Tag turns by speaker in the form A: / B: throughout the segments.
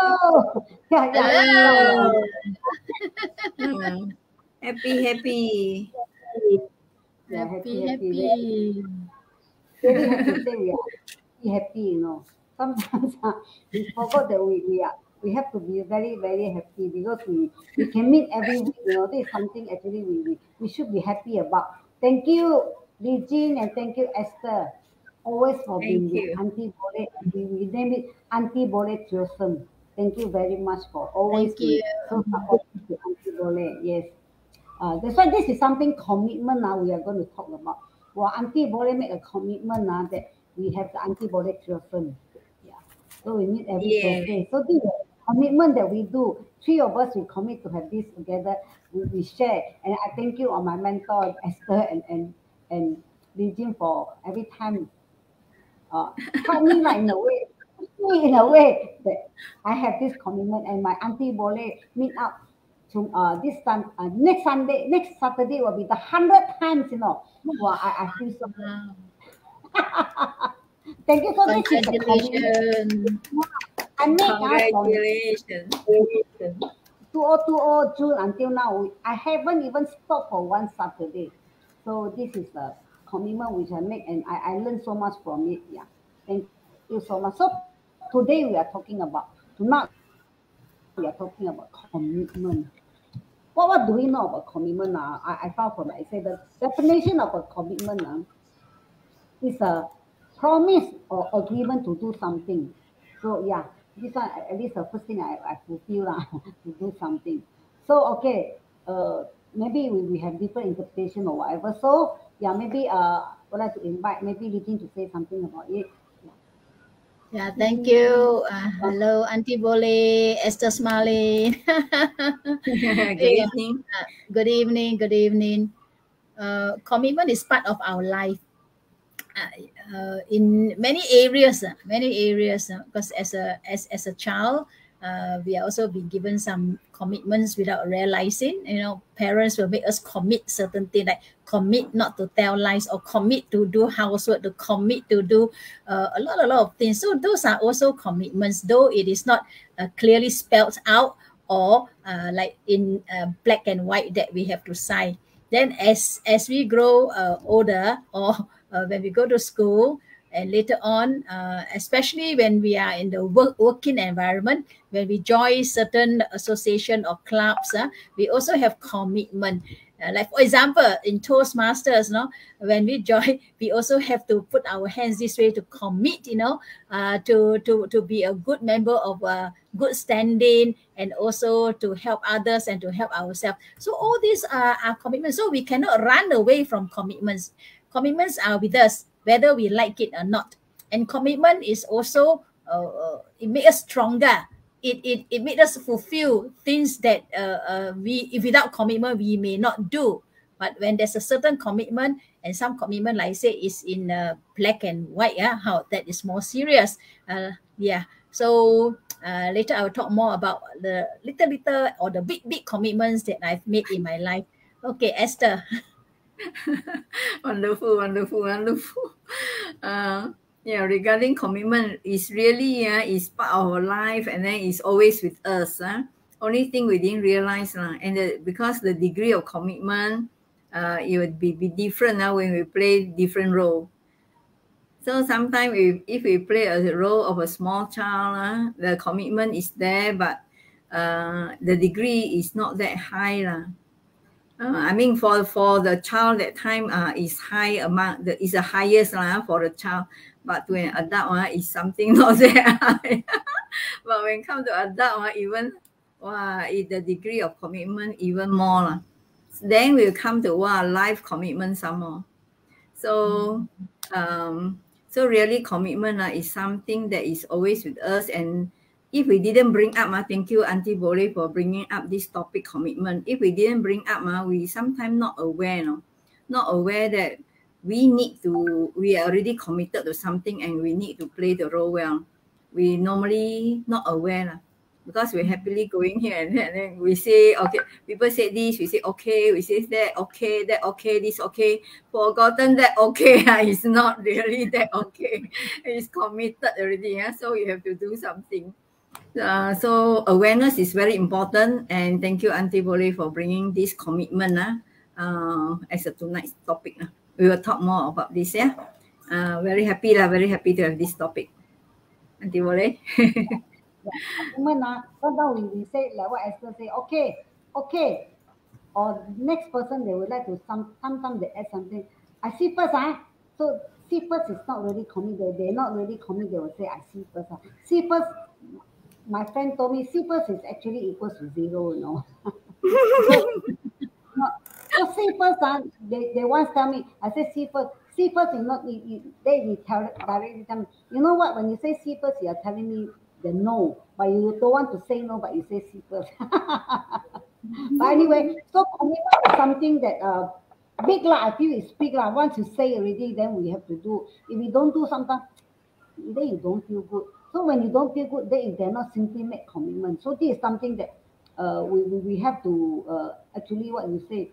A: Hello. Yeah,
B: Hello.
C: Happy, happy.
A: Yeah,
B: Happy.
A: Really have to say we are happy, you know. Sometimes we forgot that we have to be very, very happy because we can meet every week, you know. This is something actually we should be happy about. Thank you, Lee Jin, and thank you, Esther. Always for being
C: Thank
A: with
C: you.
A: Auntie Bole. We name it Auntie Bole Triosome. Thank you very much for always
B: Thank
A: being
B: you.
A: so supportive to Auntie Bole. Yes. That's why this is something commitment now we are going to talk about. Well, Auntie Bole make a commitment now that we have the Auntie Bole Triosome. Yeah. So we meet every
C: Yeah.
A: Thursday. So this is a commitment that we do. Three of us, we commit to have this together. We share. And I thank you on my mentor, Esther and Li Jin for every time help me like in a way, push me in a way that I have this commitment and my Auntie Bole meet up to this time next Sunday, next Saturday will be the 100th times, you know. Wow, I feel so
B: Wow.
A: thank you. So this is the commitment
B: Congratulations.
A: I make from
C: Congratulations.
A: 2020 June until now. I haven't even stopped for one Saturday. So this is the commitment which I make and I learned so much from it. Yeah. Thank you so much. So today we are talking about tonight we are talking about commitment. What do we know about commitment now? I found from I say the definition of a commitment is a promise or agreement to do something. So yeah, this one at least the first thing I fulfill lah, to do something. So okay, maybe we have different interpretation or whatever. So yeah, maybe would like to invite maybe Lidin to say something about it.
B: Yeah, thank you. Hello, Auntie Bole, Esther Smiley.
C: Good
B: Yeah.
C: evening.
B: Good evening. Good evening. Commitment is part of our life. In many areas, because as a child, we are also been given some commitments without realizing. You know, parents will make us commit certain things, like commit not to tell lies, or commit to do housework, to commit to do a lot of things. So those are also commitments, though it is not clearly spelled out or like in black and white that we have to sign. Then as we grow older, or when we go to school, and later on, especially when we are in the working environment, when we join certain association or clubs, we also have commitment. Like for example, in Toastmasters, when we join, we also have to put our hands this way to commit, to be a good member of a good standing, and also to help others and to help ourselves. So all these are commitments. So we cannot run away from commitments. Commitments are with us, whether we like it or not. And commitment is also, it makes us stronger. It made us fulfill things that we, if without commitment, we may not do. But when there's a certain commitment, and some commitment, like I say, is in black and white, how that is more serious. So later I will talk more about the little or the big commitments that I've made in my life. Okay, Esther.
C: Wonderful. Yeah, regarding commitment, is really is part of our life, and then it's always with us. Only thing we didn't realize, and because the degree of commitment, it would be different now when we play different role. So sometimes if we play a role of a small child, the commitment is there, but the degree is not that high. I mean, for the child, that time is high amount, is the highest for the child. But when adult, is something not that high. But when come to adult, even the degree of commitment even more. Then we'll come to life commitment some more. So so really commitment is something that is always with us. And if we didn't bring up, thank you, Auntie Bole, for bringing up this topic, commitment. If we didn't bring up, we sometimes not aware, not aware that we are already committed to something and we need to play the role well. We normally not aware, because we're happily going here and then we say, okay, people say this, we say, okay, we say that, okay, this, okay, forgotten that, okay, it's not really that, okay, it's committed already, so you have to do something. So awareness is very important, and thank you, Auntie Boleh, for bringing this commitment as a tonight's topic. We will talk more about this. Yeah, very happy lah. Very happy to have this topic, Auntie Boleh.
A: Yeah. Sometimes we say like what Esther say, okay, okay, or next person they would like to sometimes they add something. I see first, so see first is not really commit. They're not really commit. They will say I see first. See first. My friend told me see first is actually equals to zero. You know. So no, so see first, they once tell me, I say see first. See first is not, they tell directly tell me, you know what, when you say see first, you are telling me the no, but you don't want to say no, but you say see first. But anyway, so commitment is something that big lah, I feel it's big lah. Once you say already, then we have to do. If we don't do sometimes, then you don't feel good. So when you don't feel good, then you cannot simply make commitment. So this is something that we have to actually what you say,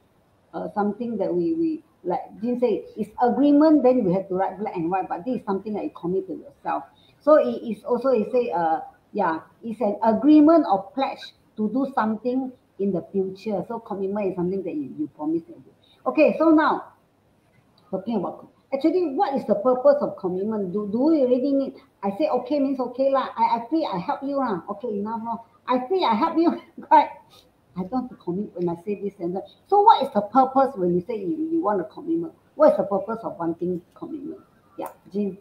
A: something that we like Jin say is agreement. Then we have to write black and white. But this is something that you commit to yourself. So it is also it say yeah, it's an agreement or pledge to do something in the future. So commitment is something that you promise to do. Okay, so now talking about actually what is the purpose of commitment? Do we really need? I say okay means okay lah. I feel I help you lah. Okay, enough lah. I feel I help you. Right. I don't have to commit when I say this and that. So what is the purpose when you say you want a commitment? What is the purpose of wanting commitment? Yeah, Jean.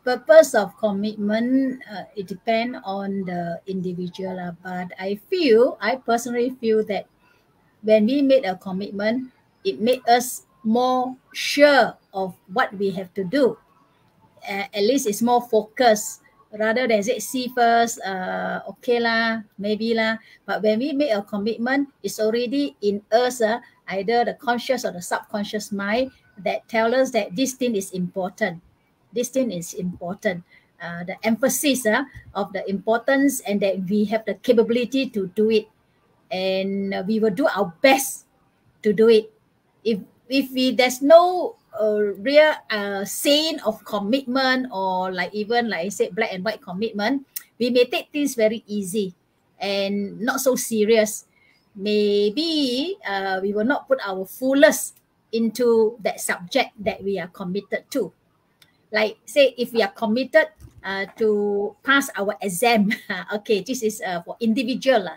B: Purpose of commitment, it depends on the individual, but I personally feel that when we made a commitment, it made us more sure of what we have to do. At least it's more focused rather than say see first, okay lah, maybe lah. But when we make a commitment, it's already in us, either the conscious or the subconscious mind that tell us that this thing is important. This thing is important. The emphasis of the importance and that we have the capability to do it, and we will do our best to do it. If there's no real saying of commitment, or like even like I said black and white commitment, we may take things very easy and not so serious. Maybe we will not put our fullest into that subject that we are committed to. Like say if we are committed to pass our exam, okay, this is for individual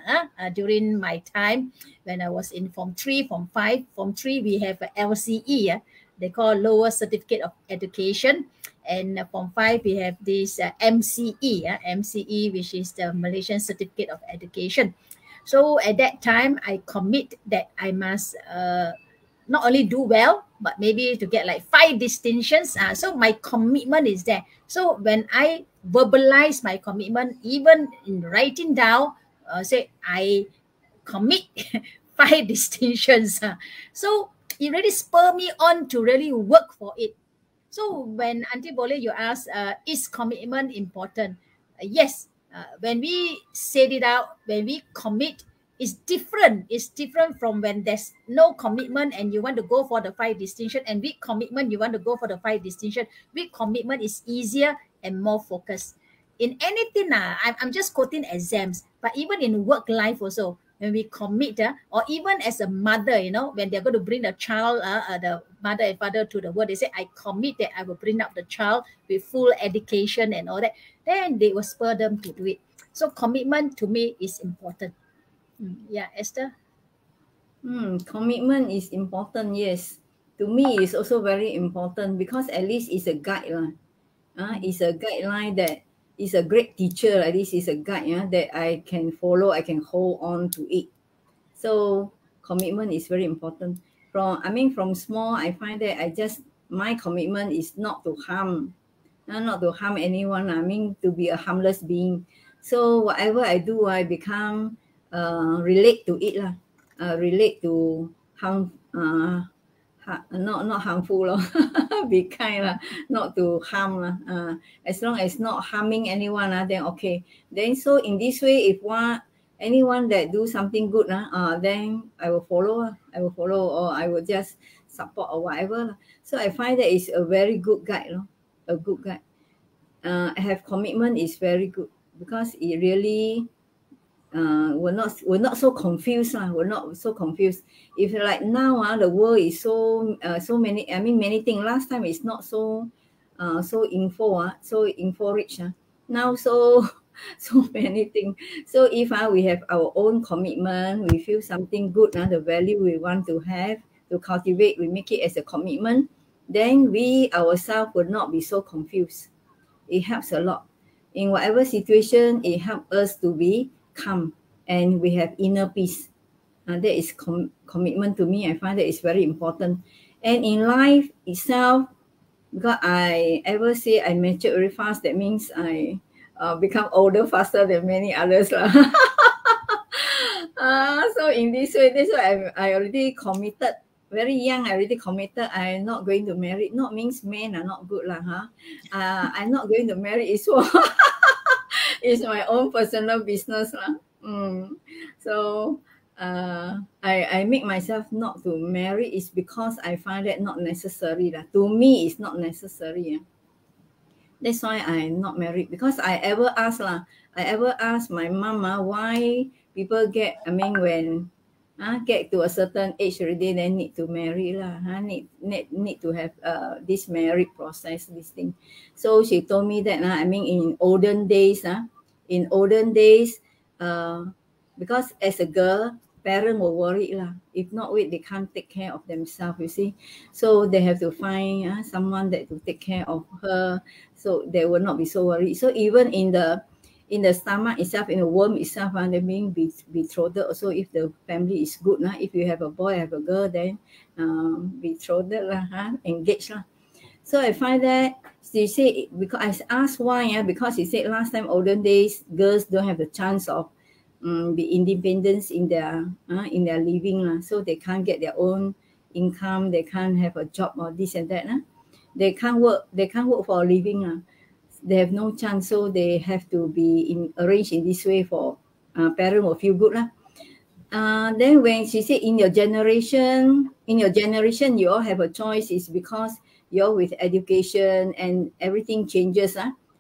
B: during my time when I was in Form 3, Form 5. Form 3 we have a LCE, they call Lower Certificate of Education, and Form 5 we have this MCE, which is the Malaysian Certificate of Education. So at that time I commit that I must not only do well, but maybe to get like 5 distinctions. So my commitment is there. So when I verbalize my commitment, even in writing down, say I commit 5 distinctions. So it really spur me on to really work for it. So when Auntie Boleh, you ask, is commitment important? Yes. When we said it out, when we commit, it's different. It's different from when there's no commitment and you want to go for the 5 distinction, and with commitment you want to go for the 5 distinction. With commitment is easier and more focused. In anything, I'm just quoting exams, but even in work life also, when we commit, or even as a mother, when they're going to bring the child, the mother and father to the world, they say, I commit that I will bring up the child with full education and all that. Then they will spur them to do it. So commitment to me is important. Yeah, Esther?
C: Commitment is important, yes. To me, it's also very important because at least it's a guide. It's a guideline that is a great teacher. At least it's a guide that I can follow, I can hold on to it. So commitment is very important. From small, I find that my commitment is not to harm anyone. To be a harmless being. So whatever I do, I become relate to it lah. Relate to not harmful lah. Be kind lah, not to harm lah. As long as not harming anyone then okay. Then so in this way, if anyone that do something good then I will follow. Or I will just support or whatever. So I find that it's a very good guide, a good guide. have commitment is very good because it really we're not so confused lah. We're not so confused. If like now the world is so many, I mean many things. Last time it's not so so info rich. Now so so many things. So if we have our own commitment, we feel something good, the value we want to have to cultivate, we make it as a commitment, then we ourselves will not be so confused. It helps a lot. In whatever situation, it helps us to be calm and we have inner peace. That is commitment to me. I find that is very important. And in life itself, because I ever say I mature very fast, that means I become older faster than many others. So in this way, I already committed. Very young, I already committed. I'm not going to marry. Not means men are not good, I'm not going to marry. It's it's my own personal business, So I make myself not to marry is because I find that not necessary. To me, it's not necessary. That's why I'm not married. Because I ever ask my mama why people get, I mean, when get to a certain age already, then need to marry need to have this marriage process, this thing. So she told me that I mean in olden days, because as a girl, parents were worried if not wait, they can't take care of themselves, you see. So they have to find someone that to take care of her, so they will not be so worried. So even in the stomach itself, in the womb itself, they're being betrothed. Also, if the family is good, if you have a boy, have a girl, then betrothed, engaged. So I find that she said, because I asked why, because she said last time, olden days, girls don't have the chance of be independent in their living, so they can't get their own income, they can't have a job or this and that. They can't work for a living. They have no chance, so they have to be arranged in this way for parents will feel good. Then when she said in your generation, you all have a choice, is because you're with education and everything changes,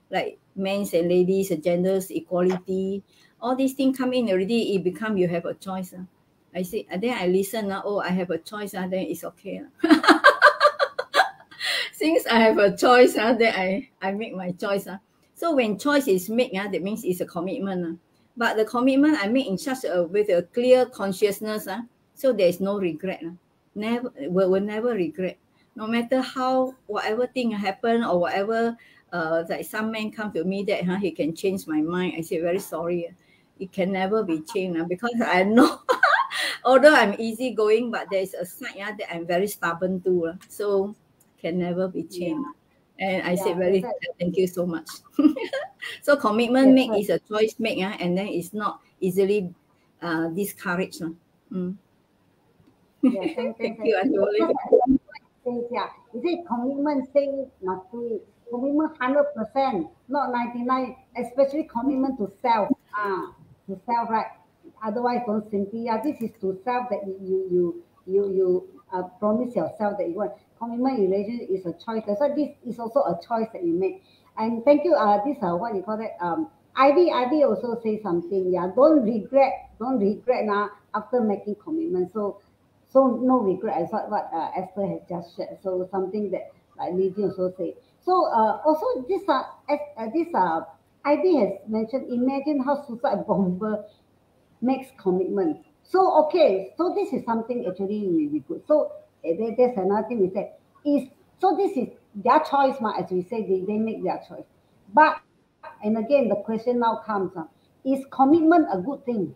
C: like men's and ladies, genders equality, all these things come in already, it become you have a choice. I say, and then I listen, I have a choice, then it's okay. Since I have a choice, then I make my choice. So when choice is made, that means it's a commitment. But the commitment I make in such with a clear consciousness, so there is no regret. Never will never regret. No matter how, whatever thing happen or whatever, like some man come to me that he can change my mind. I say, very sorry. It can never be changed because I know, although I'm easygoing, but there's a side that I'm very stubborn too. So can never be changed. And I said thank you so much. So commitment make is a choice make, and then it's not easily discouraged.
A: Thank
C: you, Auntie.
A: You see, commitment say must do it. Commitment 100%, not 99. Especially commitment to self. To self, right? Otherwise, don't simply. This is to self that you promise yourself that you want. Commitment in relationship is a choice. That's why this is also a choice that you make. And thank you. This what you call that. Ivy also say something. Yeah, don't regret now after making commitment. So no regret. I thought what Esther has just shared. So something that like Lizzie also say. So also this Ivy has mentioned. Imagine how suicide bomber makes commitment. So okay, so this is something actually really good. So there's another thing we said is, so this is their choice, as we say, they make their choice. But and again the question now comes, is commitment a good thing?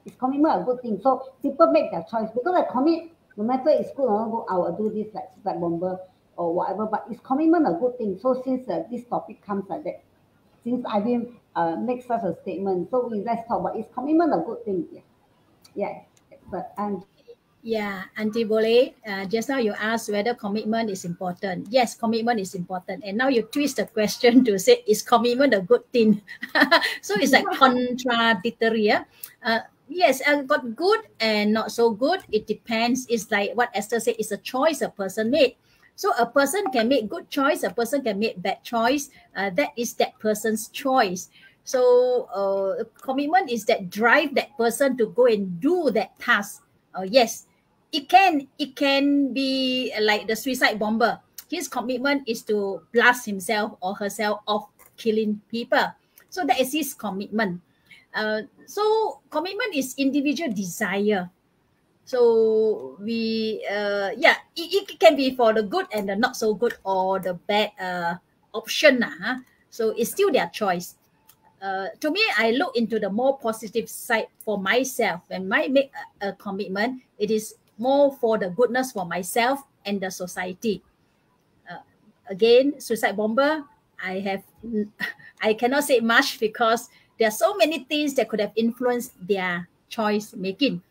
A: Is commitment a good thing? So people make their choice because I commit, no matter it's good or not good, I will do this like bomber or whatever. But is commitment a good thing? So since this topic comes like that, since I didn't make such a statement, so let's talk about, is commitment a good thing? Yeah. But
B: Yeah, Auntie Bole, just now you asked whether commitment is important. Yes, commitment is important. And now you twist the question to say, is commitment a good thing? So it's like contradictory. Yes, got good and not so good. It depends. It's like what Esther said, it's a choice a person made. So a person can make good choice, a person can make bad choice. That is that person's choice. So commitment is that drive that person to go and do that task. Yes, it can be like the suicide bomber. His commitment is to blast himself or herself off killing people. So that is his commitment. So commitment is individual desire. So we yeah, it can be for the good and the not so good or the bad option huh? So it's still their choice. To me, I look into the more positive side for myself. When I make a commitment, it is more for the goodness for myself and the society. uh, Again, suicide bomber, I have I cannot say much because there are so many things that could have influenced their choice making.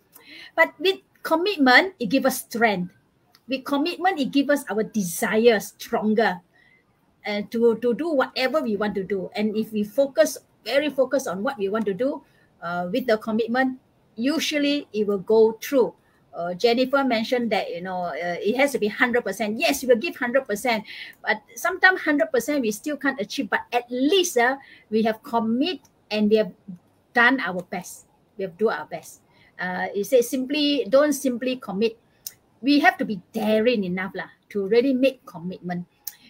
B: But with commitment, it gives us strength. With commitment, it gives us our desire stronger to do whatever we want to do. And if we very focus on what we want to do with the commitment, usually it will go through. Jennifer mentioned that it has to be 100%. Yes, we will give 100%, but sometimes 100% we still can't achieve. But at least we have commit and we have done our best. We have do our best. It says simply don't simply commit. We have to be daring enough to really make commitment.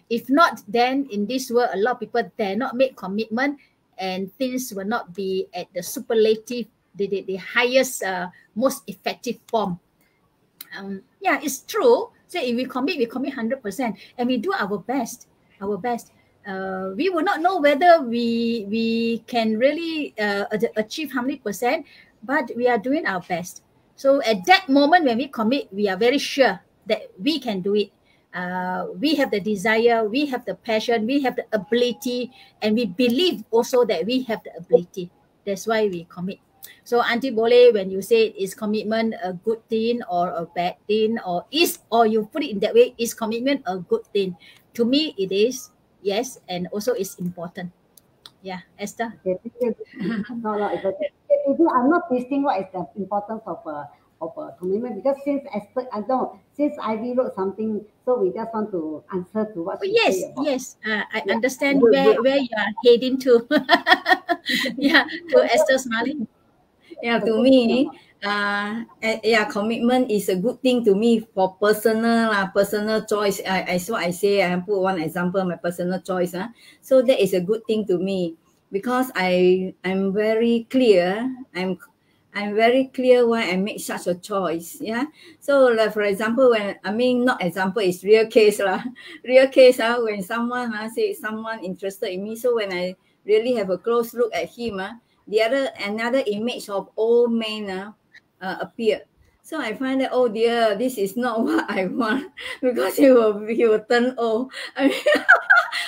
B: If not, then in this world, a lot of people dare not make commitment, and things will not be at the superlative, the highest, most effective form. Yeah, it's true. So if we commit 100%, and we do our best, our best. We will not know whether we can really achieve how many percent, but we are doing our best. So at that moment when we commit, we are very sure that we can do it. We have the desire, we have the passion, we have the ability, and we believe also that we have the ability. That's why we commit. So Auntie Boleh, when you say is commitment a good thing or a bad thing, or you put it in that way, is commitment a good thing? To me, it is, yes, and also it's important. Yeah, Esther.
A: Okay, thank you. No, no, it's okay. I'm not twisting what is the importance of a commitment because I know since Ivy wrote something, so we just want to answer to what
B: Oh,
A: she say
B: yes,
A: about.
B: yes. I
A: Yeah,
B: understand
C: Good, good.
B: where you are heading to. Yeah, to Esther smiling.
C: Yeah,
A: it's a
C: to
A: good thing or
C: me,
A: not?
C: yeah, commitment is a good thing to me for personal personal choice. As what I say, I put one example, my personal choice. So that is a good thing to me because I'm very clear. I'm very clear why I make such a choice. Yeah. So like for example, when I mean not example, it's real case lah. Real case when someone say someone interested in me. So when I really have a close look at him the another image of old man appeared. So I find that oh dear, this is not what I want because he will turn old. I mean,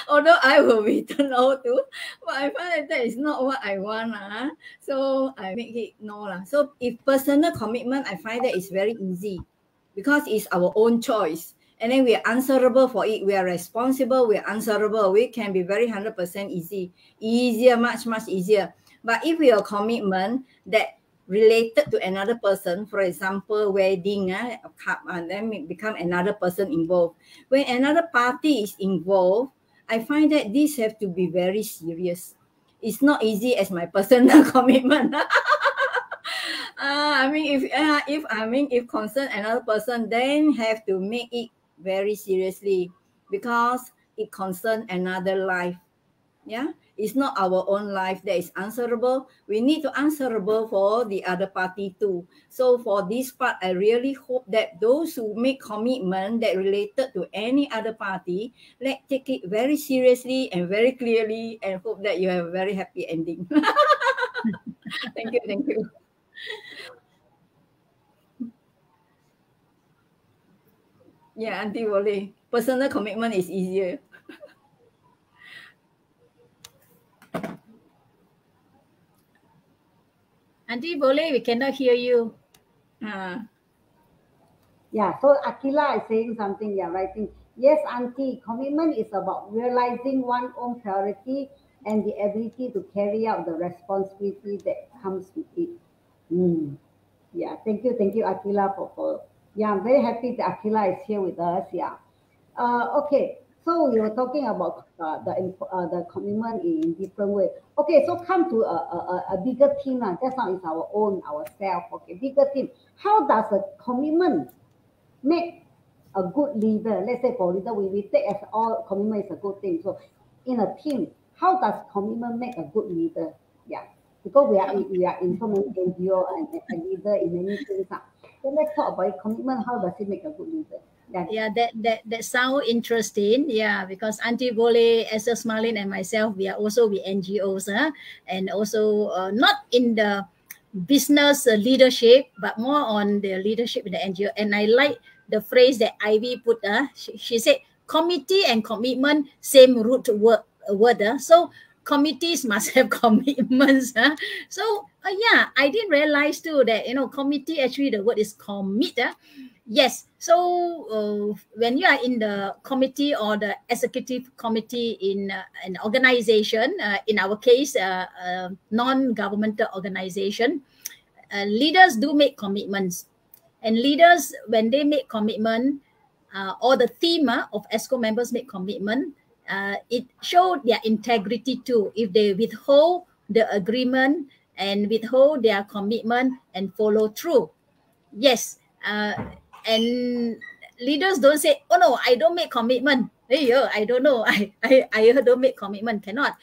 C: although I will be turned old too, but I find that is not what I want. So I make it no lah. So if personal commitment, I find that it's very easy because it's our own choice. And then we are answerable for it. We are responsible. We are answerable. We can be very 100% easier, much, much easier. But if we have commitment that related to another person, for example, wedding, and then become another person involved. When another party is involved, I find that this have to be very serious. It's not easy as my personal commitment. If concern another person, then have to make it very seriously because it concern another life. Yeah, it's not our own life that is answerable. We need to answerable for the other party too. So for this part, I really hope that those who make commitment that related to any other party, let take it very seriously and very clearly, and hope that you have a very happy ending. Thank you, thank you. Yeah, Auntie Wole. Personal commitment is easier.
B: Auntie Boleh, we cannot hear you.
C: Uh,
A: Yeah, so Akila is saying something, yeah, writing. Yes, Auntie, commitment is about realizing one's own priority and the ability to carry out the responsibility that comes with it. Mm. Yeah, thank you, Akila, for yeah, I'm very happy that Akila is here with us. Yeah. Okay. So we were talking about the commitment in different way. Okay, so come to a bigger team. Just now is our own ourselves. Okay, bigger team. How does a commitment make a good leader? Let's say for leader, we take as all commitment is a good thing. So in a team, how does commitment make a good leader? Yeah, because we are in so many NGO and leader in many things. So let's talk about commitment. How does it make a good leader? Yeah.
B: Yeah, that sound interesting. Yeah, because Auntie Bole, Esther Smalin, and myself, we are also with NGOs, and also not in the business leadership, but more on the leadership in the NGO. And I like the phrase that Ivy put. She said, "Committee and commitment, same root word." So committees must have commitments. So yeah, I didn't realize too that committee actually the word is commit. Yes. So when you are in the committee or the executive committee in an organization, in our case, non-governmental organization, leaders do make commitments. And leaders, when they make commitment, or the team of ESCO members make commitment, it showed their integrity too. If they withhold the agreement and withhold their commitment and follow through. Yes. And leaders don't say, "Oh no, I don't make commitment." Hey, I don't know. I don't make commitment. Cannot.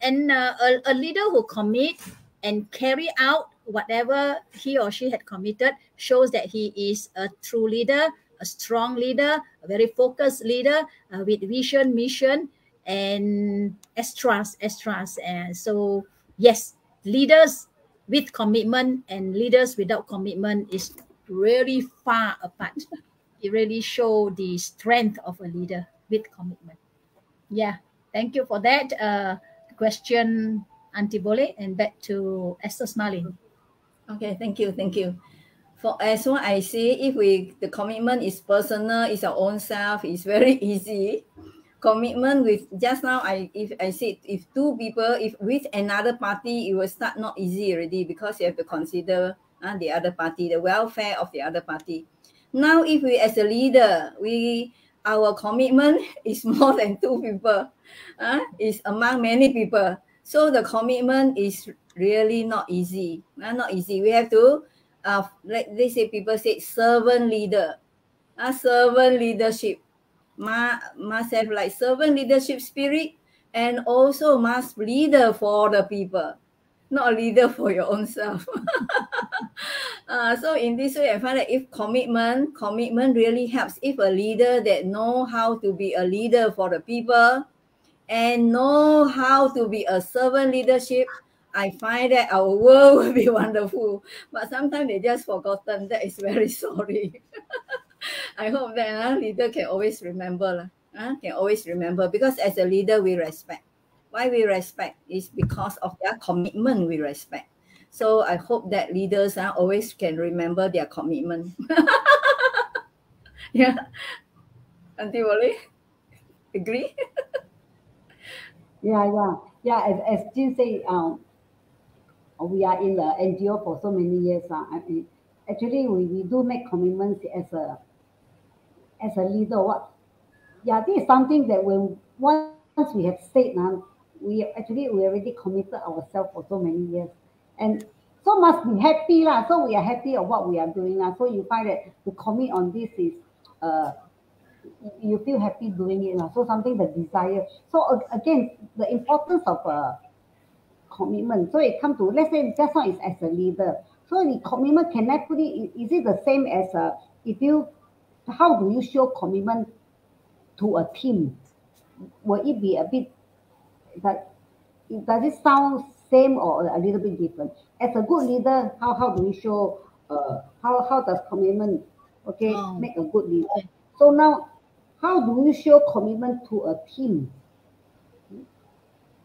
B: And a leader who commit and carry out whatever he or she had committed shows that he is a true leader, a strong leader, a very focused leader with vision, mission, and extras. And so, yes, leaders with commitment and leaders without commitment is really far apart. It really shows the strength of a leader with commitment. Yeah, thank you for that question, Auntie Bole, and back to Esther Smalin.
C: Okay, thank you, thank you. For as what I see, if the commitment is personal, is our own self, it's very easy. Commitment with just now, if I said if two people, if with another party, it will start not easy already because you have to consider the other party, the welfare of the other party. Now, if we as a leader, our commitment is more than two people, is among many people. So the commitment is really not easy. Not easy. We have to, like they say, people say servant leader, servant leadership. Must have like servant leadership spirit, and also must leader for the people, not a leader for your own self. So in this way, I find that if commitment really helps. If a leader that know how to be a leader for the people and know how to be a servant leadership, I find that our world will be wonderful. But sometimes they just forgotten. That is very sorry. I hope that leader can always remember. Can always remember, because as a leader we respect. Why we respect is because of their commitment we respect. So I hope that leaders always can remember their commitment. Yeah. Auntie Wally, agree?
A: Yeah. As Jin say, we are in the NGO for so many years. Actually, we do make commitments as a leader. What? Yeah, this is something that when once we have said, we already committed ourselves for so many years, and so must be happy lah. So we are happy of what we are doing lah. So you find that to commit on this is, uh, you feel happy doing it lah. So something the desire. So again, the importance of commitment. So it come to, let's say just now is as a leader. So the commitment, can I put it? Is it the same as if you? How do you show commitment to a team? Will it be a bit that? Does it sound same or a little bit different? As a good leader, how do we show? How does commitment, okay,
B: Oh,
A: make a good leader?
B: okay.
A: So now, how do you show commitment to a team?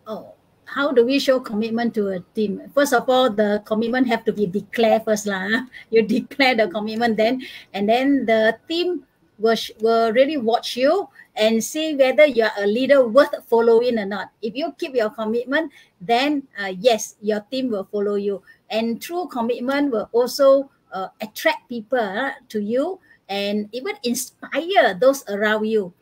B: Oh, how do we show commitment to a team? First of all, the commitment have to be declared first lah. You declare the commitment then, and then the team will really watch you and see whether you are a leader worth following or not. If you keep your commitment, then yes, your team will follow you, and through commitment will also attract people to you and even inspire those around you.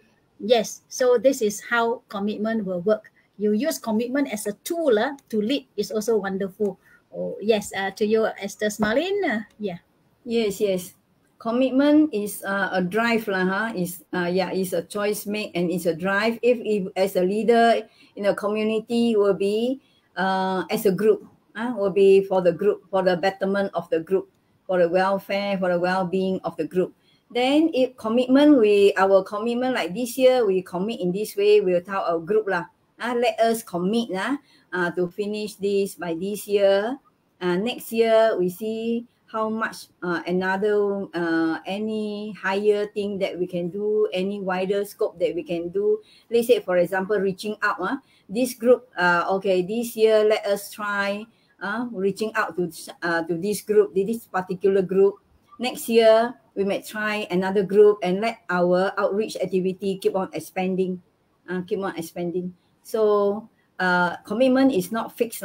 B: Yes, so this is how commitment will work. You use commitment as a tool to lead is also wonderful. Oh yes, to you, Esther Smalin. Yeah.
C: Yes, yes. Commitment is a drive lah, huh? Is yeah, is a choice made and it's a drive. If as a leader in a community will be as a group, will be for the group, for the betterment of the group, for the welfare, for the well-being of the group. Then if commitment, our commitment like this year, we commit in this way, we'll tell our group lah. Let us commit to finish this by this year. Next year we see how much another any higher thing that we can do, any wider scope that we can do. Let's say for example reaching out, this group, okay, this year let us try reaching out to this group, this particular group. Next year we may try another group and let our outreach activity keep on expanding. So commitment is not fixed,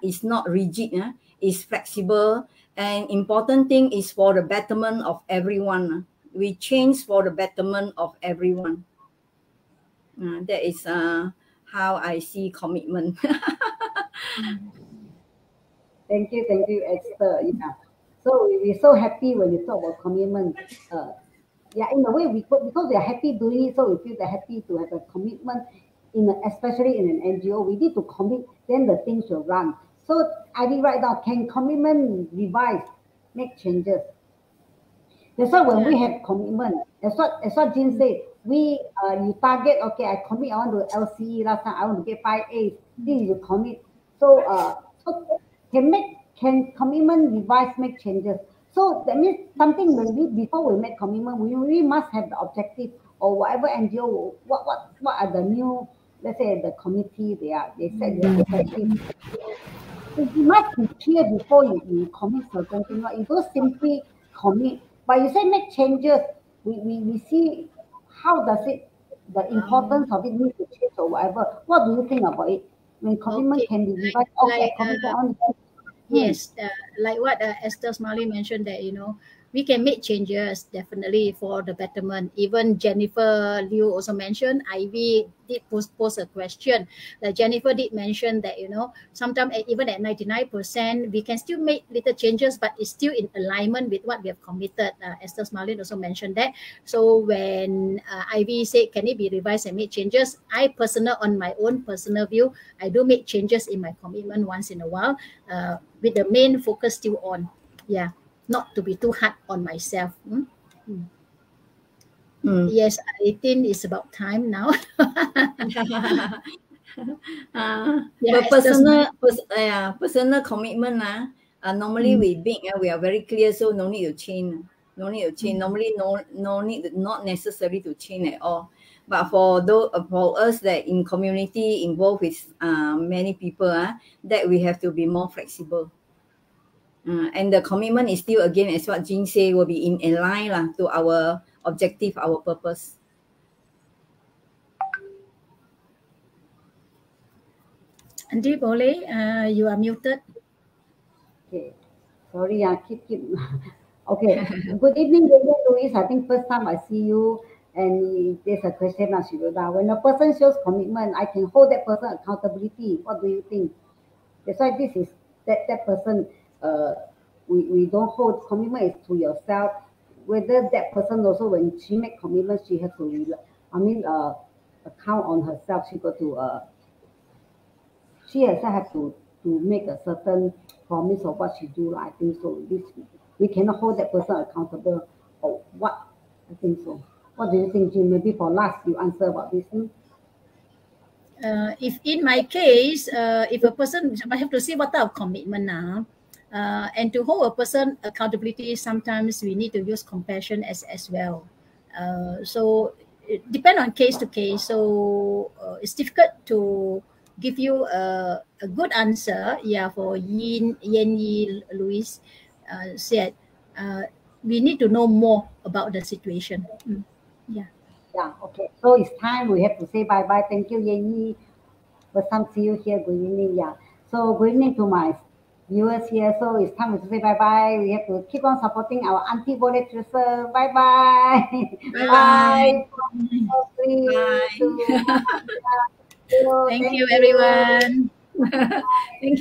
C: it's not rigid, it's flexible. And important thing is for the betterment of everyone. We change for the betterment of everyone. That is how I see commitment.
A: Thank you, Esther. Yeah. So we're so happy when you talk about commitment. Yeah, in a way, because we are happy doing it, so we feel that happy to have a commitment. Especially in an NGO, we need to commit. Then the things will run. So Ivy, right now, can commitment revise, make changes? That's why when we have commitment, that's what Jin said. You target, okay, I commit, I want to LCE last time, I want to get 5 A's. This is you commit. So can commitment revise, make changes? So that means something when before we make commitment, we must have the objective or whatever NGO, what are the new, let's say the committee they set the objective. You must be clear before you commit certain things. Right? You don't simply commit, but you say make changes. We see how does it, the importance of it needs to change or whatever. What do you think about it? When commitment
B: Okay.
A: can be revised, okay, I committed on.
B: Yes, like what Esther Smiley mentioned that, we can make changes definitely for the betterment. Even Jennifer Liu also mentioned, Ivy did pose a question. Jennifer did mention that, sometimes even at 99%, we can still make little changes, but it's still in alignment with what we have committed. Esther Smiley also mentioned that. So when Ivy said, can it be revised and make changes? On my own personal view, I do make changes in my commitment once in a while, with the main focus still on, not to be too hard on myself. Yes, I think it's about time now.
C: But personal commitment, normally we make, we are very clear, so no need to change. Normally, no need, not necessary to change at all. But for us that in community involved with many people, that we have to be more flexible. And the commitment is still, again, as what Jean say, will be in line to our objective, our purpose.
B: Auntie Boleh, you are muted.
A: Okay, sorry, keep. Okay, good evening, Louise. I think first time I see you, and there's a question, Shiroda. When a person shows commitment, I can hold that person accountability. What do you think? That's why this is that person. We don't hold commitment is to yourself. Whether that person also, when she make commitment, she has to account on herself. She got to she herself have to make a certain promise of what she do. I think so. This we cannot hold that person accountable or what. I think so. What do you think, Jim? Maybe for last you answer about this.
B: If in my case, if a person, I have to see what type of commitment now. And to hold a person accountability, sometimes we need to use compassion as well. So it depends on case to case. So it's difficult to give you a good answer. Yeah, for Yen Yi Louis said, we need to know more about the situation. Yeah.
A: Yeah, okay. So it's time we have to say bye-bye. Thank you, Yen Yi. First time see you here. Good evening. Yeah. So good evening to my viewers here. So it's time to say bye bye. We have to keep on supporting our Auntie Boleh Teresa. Bye bye.
C: Bye bye.
A: Bye. 3, 2,
C: Bye.
A: 1.
B: Thank
A: Thank
B: you,
A: you.
B: everyone.
C: Thank